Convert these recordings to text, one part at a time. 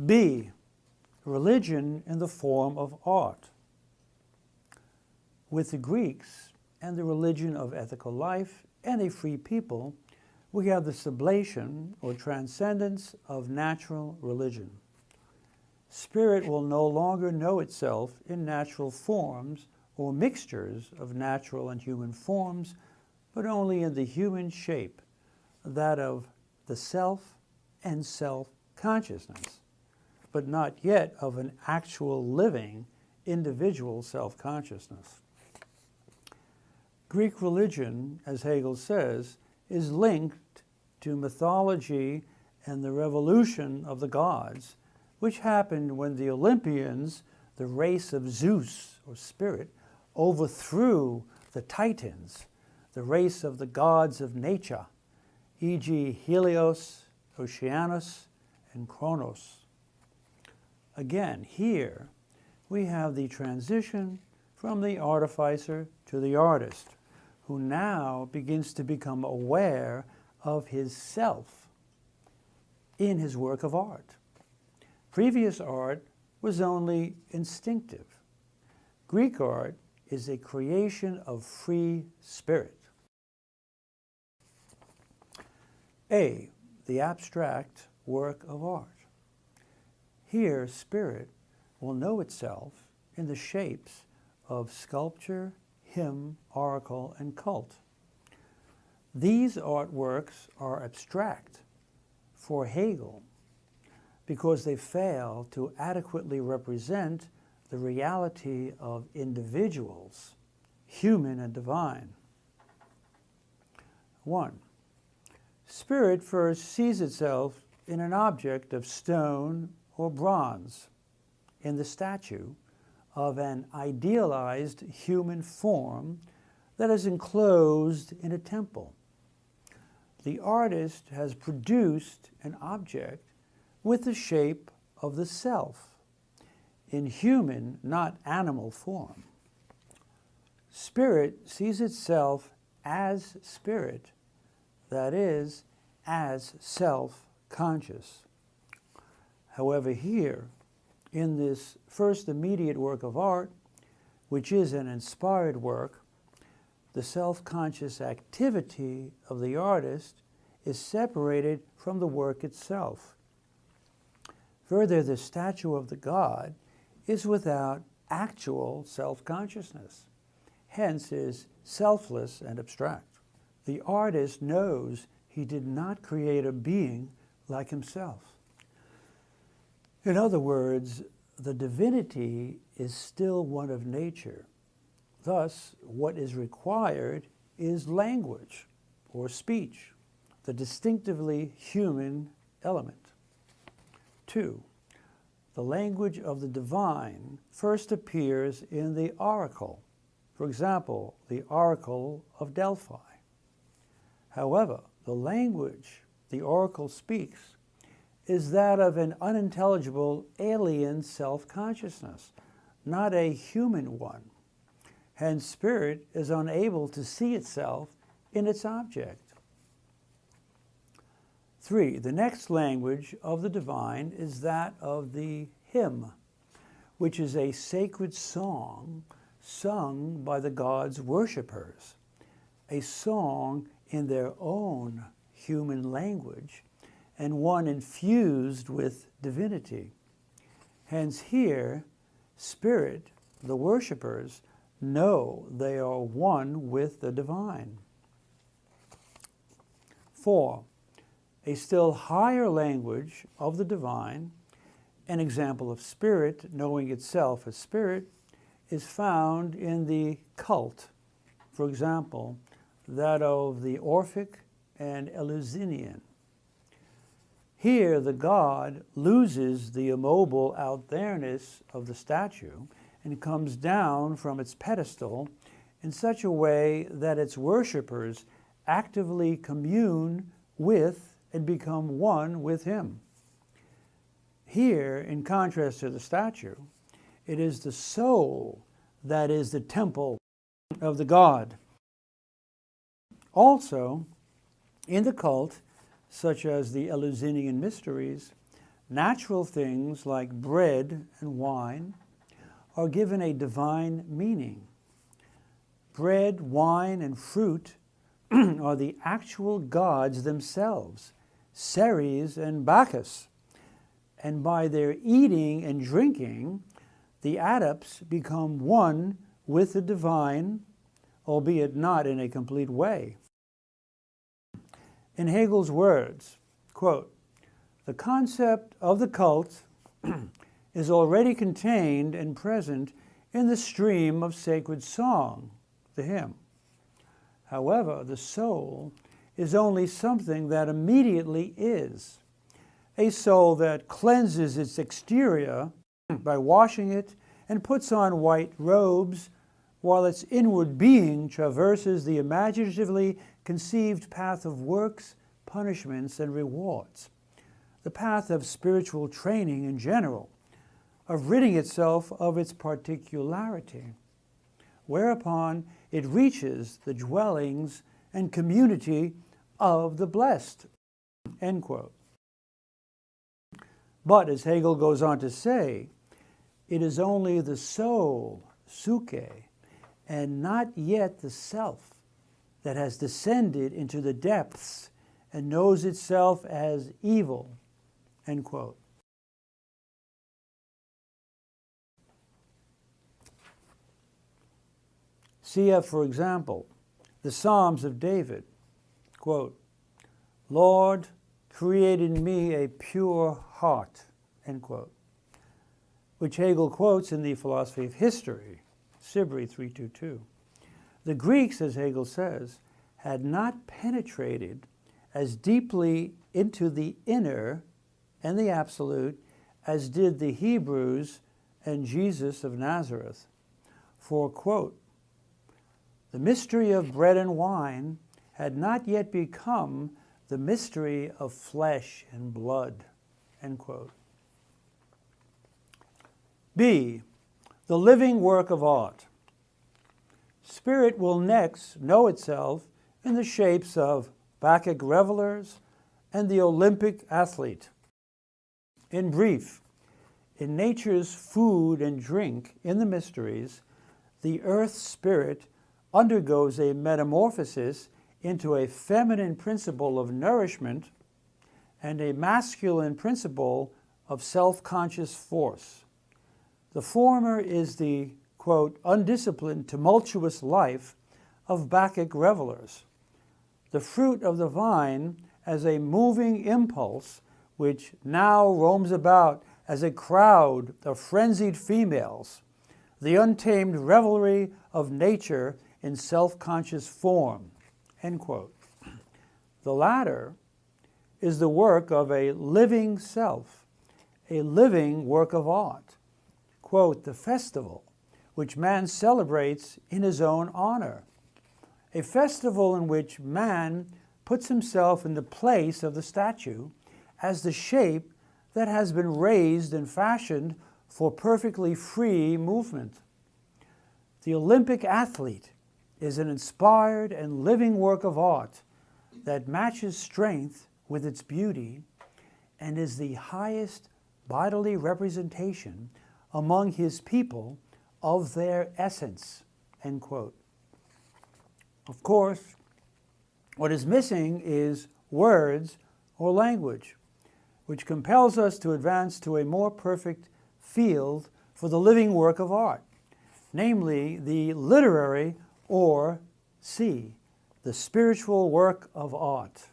B, religion in the form of art. With the Greeks and the religion of ethical life and a free people, we have the sublation or transcendence of natural religion. Spirit will no longer know itself in natural forms or mixtures of natural and human forms, but only in the human shape, that of the self and self-consciousness, but not yet of an actual living individual self-consciousness. Greek religion, as Hegel says, is linked to mythology and the revolution of the gods, which happened when the Olympians, the race of Zeus, or spirit, overthrew the Titans, the race of the gods of nature, e.g. Helios, Oceanos, and Chronos. Again, here we have the transition from the artificer to the artist, who now begins to become aware of his self in his work of art. Previous art was only instinctive. Greek art is a creation of free spirit. A, the abstract work of art. Here, spirit will know itself in the shapes of sculpture, hymn, oracle, and cult. These artworks are abstract for Hegel because they fail to adequately represent the reality of individuals, human and divine. 1. Spirit first sees itself in an object of stone or bronze, in the statue of an idealized human form that is enclosed in a temple. The artist has produced an object with the shape of the self, in human, not animal form. Spirit sees itself as spirit, that is, as self-conscious. However, here, in this first immediate work of art, which is an inspired work, the self-conscious activity of the artist is separated from the work itself. Further, the statue of the god is without actual self-consciousness, hence is selfless and abstract. The artist knows he did not create a being like himself. In other words, the divinity is still one of nature. Thus, what is required is language or speech, the distinctively human element. 2. The language of the divine first appears in the oracle, for example, the oracle of Delphi. However, the language the oracle speaks is that of an unintelligible alien self-consciousness, not a human one. Hence, spirit is unable to see itself in its object. 3. The next language of the divine is that of the hymn, which is a sacred song sung by the gods' worshippers, a song in their own human language, and one infused with divinity. Hence here, spirit, the worshippers, know they are one with the divine. 4. A still higher language of the divine, an example of spirit knowing itself as spirit, is found in the cult, for example, that of the Orphic and Eleusinian. Here, the god loses the immobile out-there-ness of the statue and comes down from its pedestal in such a way that its worshippers actively commune with and become one with him. Here, in contrast to the statue, it is the soul that is the temple of the god. Also, in the cult, such as the Eleusinian mysteries, natural things like bread and wine are given a divine meaning. Bread, wine, and fruit are the actual gods themselves, Ceres and Bacchus, and by their eating and drinking, the adepts become one with the divine, albeit not in a complete way. In Hegel's words, quote, "The concept of the cult is already contained and present in the stream of sacred song, the hymn. However, the soul is only something that immediately is, a soul that cleanses its exterior by washing it and puts on white robes, while its inward being traverses the imaginatively conceived path of works, punishments, and rewards, the path of spiritual training in general, of ridding itself of its particularity, whereupon it reaches the dwellings and community of the blessed." End quote. But, as Hegel goes on to say, it is only the soul, psyche, and not yet the self, that has descended into the depths and knows itself as evil. End quote. Cf., for example, the Psalms of David, quote, "Lord, create in me a pure heart," end quote, which Hegel quotes in the Philosophy of History, Sibri 322. The Greeks, as Hegel says, had not penetrated as deeply into the inner and the absolute as did the Hebrews and Jesus of Nazareth. For, quote, "The mystery of bread and wine had not yet become the mystery of flesh and blood," end quote. B, the living work of art. Spirit will next know itself in the shapes of Bacchic revelers and the Olympic athlete. In brief, in nature's food and drink in the mysteries, the earth spirit undergoes a metamorphosis into a feminine principle of nourishment and a masculine principle of self-conscious force. The former is the, quote, "undisciplined, tumultuous life" of Bacchic revelers, the fruit of the vine as a moving impulse which now roams about as a crowd of frenzied females, the untamed revelry of nature in self-conscious form, end quote. The latter is the work of a living self, a living work of art, quote, "the festival which man celebrates in his own honor, a festival in which man puts himself in the place of the statue as the shape that has been raised and fashioned for perfectly free movement. The Olympic athlete is an inspired and living work of art that matches strength with its beauty and is the highest bodily representation among his people of their essence," end quote. Of course, what is missing is words or language, which compels us to advance to a more perfect field for the living work of art, namely the literary or C, the spiritual work of art.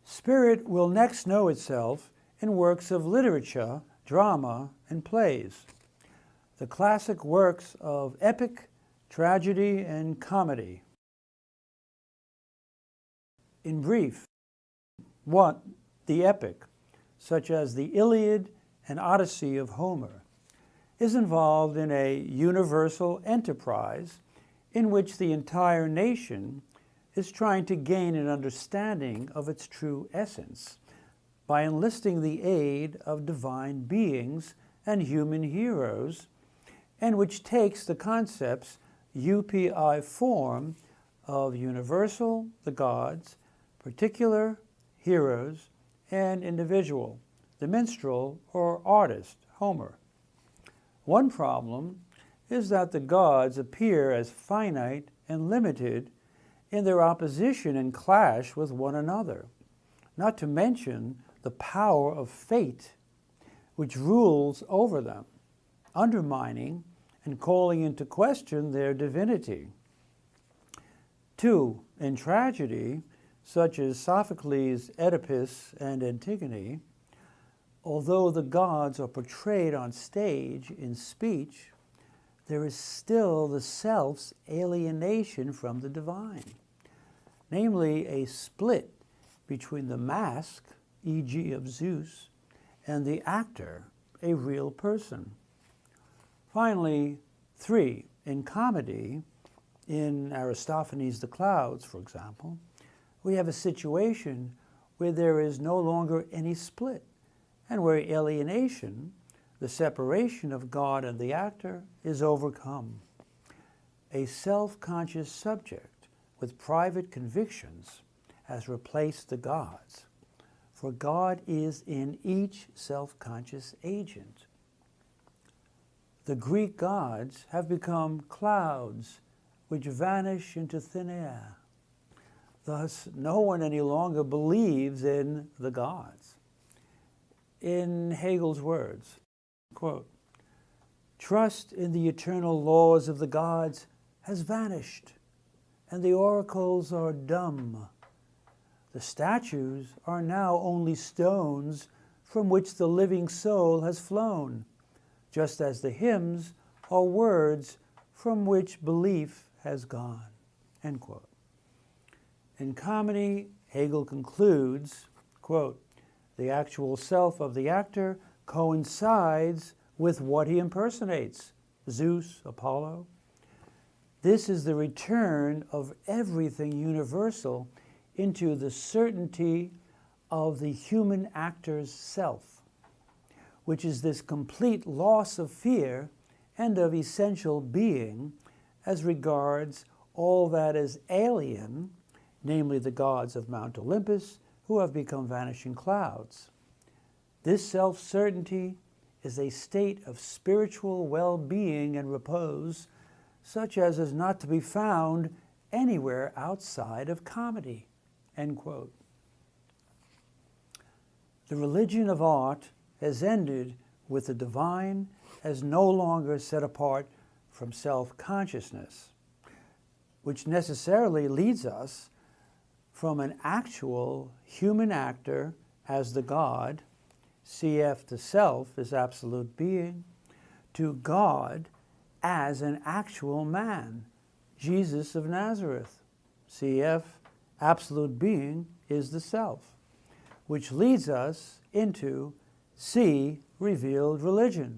Spirit will next know itself in works of literature, drama, and plays, the classic works of epic, tragedy, and comedy. In brief, 1. The epic, such as the Iliad and Odyssey of Homer, is involved in a universal enterprise in which the entire nation is trying to gain an understanding of its true essence by enlisting the aid of divine beings and human heroes, and which takes the concepts UPI form of universal, the gods, particular, heroes, and individual, the minstrel or artist, Homer. One problem is that the gods appear as finite and limited in their opposition and clash with one another, not to mention the power of fate, which rules over them, undermining and calling into question their divinity. 2. In tragedy, such as Sophocles' Oedipus and Antigone, although the gods are portrayed on stage in speech, there is still the self's alienation from the divine, namely a split between the mask, e.g. of Zeus, and the actor, a real person. Finally, 3. In comedy, in Aristophanes' The Clouds, for example, we have a situation where there is no longer any split, and where alienation, the separation of God and the actor, is overcome. A self-conscious subject with private convictions has replaced the gods, for God is in each self-conscious agent. The Greek gods have become clouds which vanish into thin air. Thus, no one any longer believes in the gods. In Hegel's words, quote, "Trust in the eternal laws of the gods has vanished, and the oracles are dumb. The statues are now only stones from which the living soul has flown, just as the hymns are words from which belief has gone." End quote. In comedy, Hegel concludes, quote, "The actual self of the actor coincides with what he impersonates, Zeus, Apollo. This is the return of everything universal into the certainty of the human actor's self, which is this complete loss of fear and of essential being as regards all that is alien, namely the gods of Mount Olympus, who have become vanishing clouds. This self-certainty is a state of spiritual well-being and repose, such as is not to be found anywhere outside of comedy." End quote. The religion of art has ended with the divine as no longer set apart from self-consciousness, which necessarily leads us from an actual human actor as the God, cf. the self as absolute being, to God as an actual man, Jesus of Nazareth, cf. absolute being is the self, which leads us into C. revealed religion.